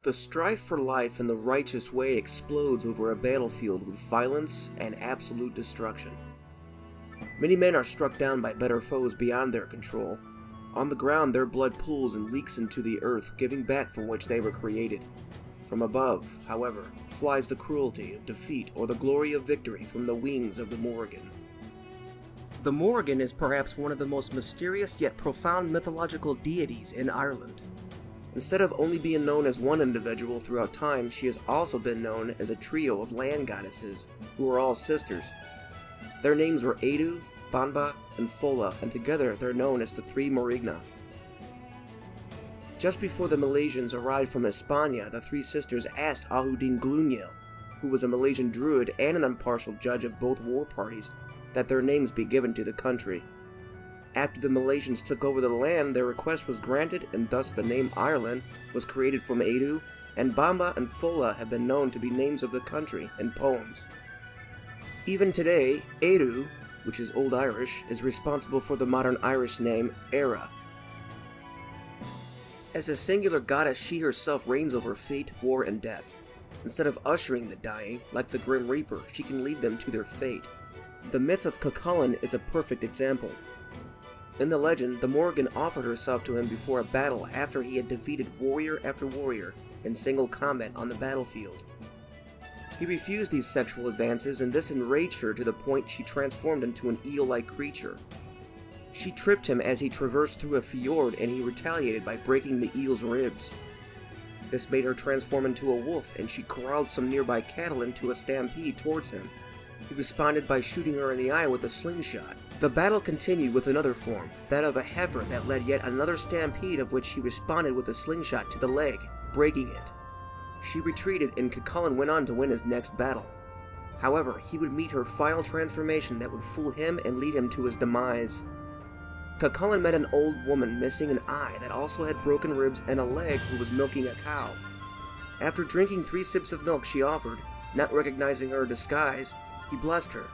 The strife for life in the righteous way explodes over a battlefield with violence and absolute destruction. Many men are struck down by better foes beyond their control. On the ground, their blood pools and leaks into the earth, giving back from which they were created. From above, however, flies the cruelty of defeat or the glory of victory from the wings of the Morrigan. The Morrigan is perhaps one of the most mysterious yet profound mythological deities in Ireland. Instead of only being known as one individual throughout time, she has also been known as a trio of land goddesses, who are all sisters. Their names were ÉRIU, Banba, and Fola, and together they're known as the Three Morrigna. Just before the Malaysians arrived from Hispania, the three sisters asked Amergin Glúingel, who was a Malaysian druid and an impartial judge of both war parties, that their names be given to the country. After the Malaysians took over the land, their request was granted, and thus the name Ireland was created from ÉRIU, and Banba and Fola have been known to be names of the country in poems. Even today, ÉRIU, which is Old Irish, is responsible for the modern Irish name Éire. As a singular goddess, she herself reigns over fate, war, and death. Instead of ushering the dying, like the Grim Reaper, she can lead them to their fate. The myth of Cuchulainn is a perfect example. In the legend, the Morrigan offered herself to him before a battle after he had defeated warrior after warrior in single combat on the battlefield. He refused these sexual advances, and this enraged her to the point she transformed into an eel-like creature. She tripped him as he traversed through a fjord, and he retaliated by breaking the eel's ribs. This made her transform into a wolf, and she corralled some nearby cattle into a stampede towards him. He responded by shooting her in the eye with a slingshot. The battle continued with another form, that of a heifer, that led yet another stampede, of which he responded with a slingshot to the leg, breaking it. She retreated, and Cuchulainn went on to win his next battle. However, he would meet her final transformation that would fool him and lead him to his demise. Cuchulainn met an old woman missing an eye that also had broken ribs and a leg, who was milking a cow. After drinking 3 sips of milk she offered, not recognizing her disguise, he blessed her.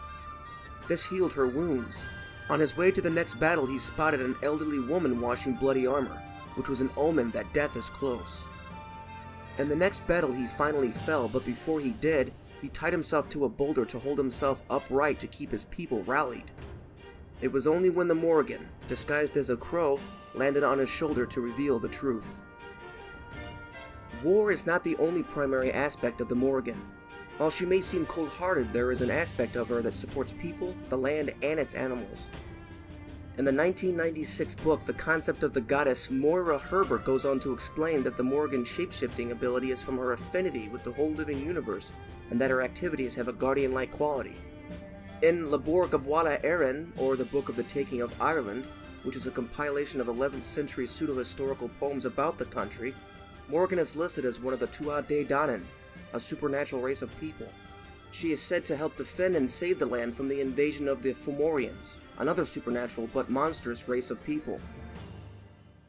This healed her wounds. On his way to the next battle, he spotted an elderly woman washing bloody armor, which was an omen that death is close. In the next battle he finally fell, but before he did, he tied himself to a boulder to hold himself upright to keep his people rallied. It was only when the Morrigan, disguised as a crow, landed on his shoulder to reveal the truth. War is not the only primary aspect of the Morrigan. While she may seem cold-hearted, there is an aspect of her that supports people, the land, and its animals. In the 1996 book, the concept of the goddess Moira Herbert goes on to explain that the Morrigan's shapeshifting ability is from her affinity with the whole living universe, and that her activities have a guardian-like quality. In Le Bourg Gaboila Erin, or the Book of the Taking of Ireland, which is a compilation of 11th century pseudo-historical poems about the country, Morrigan is listed as one of the Tuatha Dé Danann, a supernatural race of people. She is said to help defend and save the land from the invasion of the Fomorians, another supernatural but monstrous race of people.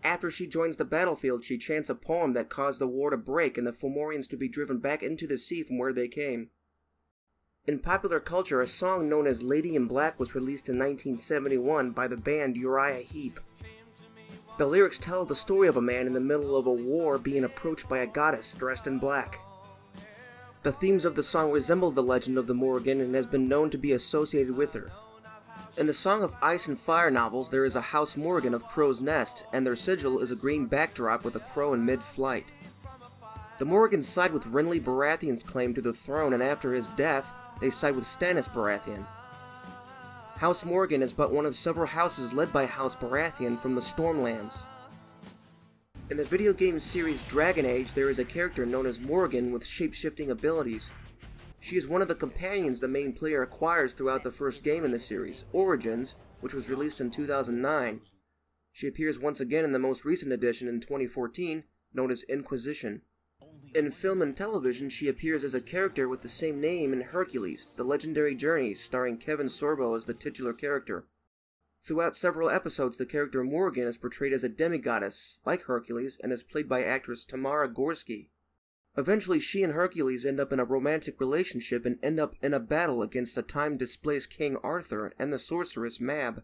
After she joins the battlefield, she chants a poem that caused the war to break and the Fomorians to be driven back into the sea from where they came. In popular culture, a song known as Lady in Black was released in 1971 by the band Uriah Heep. The lyrics tell the story of a man in the middle of a war being approached by a goddess dressed in black. The themes of the song resemble the legend of the Morrigan and has been known to be associated with her. In the Song of Ice and Fire novels, there is a House Morrigan of Crow's Nest, and their sigil is a green backdrop with a crow in mid-flight. The Morrigans side with Renly Baratheon's claim to the throne, and after his death, they side with Stannis Baratheon. House Morrigan is but one of several houses led by House Baratheon from the Stormlands. In the video game series Dragon Age, there is a character known as Morrigan with shape-shifting abilities. She is one of the companions the main player acquires throughout the first game in the series, Origins, which was released in 2009. She appears once again in the most recent edition in 2014, known as Inquisition. In film and television, she appears as a character with the same name in Hercules, The Legendary Journeys, starring Kevin Sorbo as the titular character. Throughout several episodes, the character Morrigan is portrayed as a demigoddess, like Hercules, and is played by actress Tamara Gorski. Eventually, she and Hercules end up in a romantic relationship and end up in a battle against a time-displaced King Arthur and the sorceress Mab.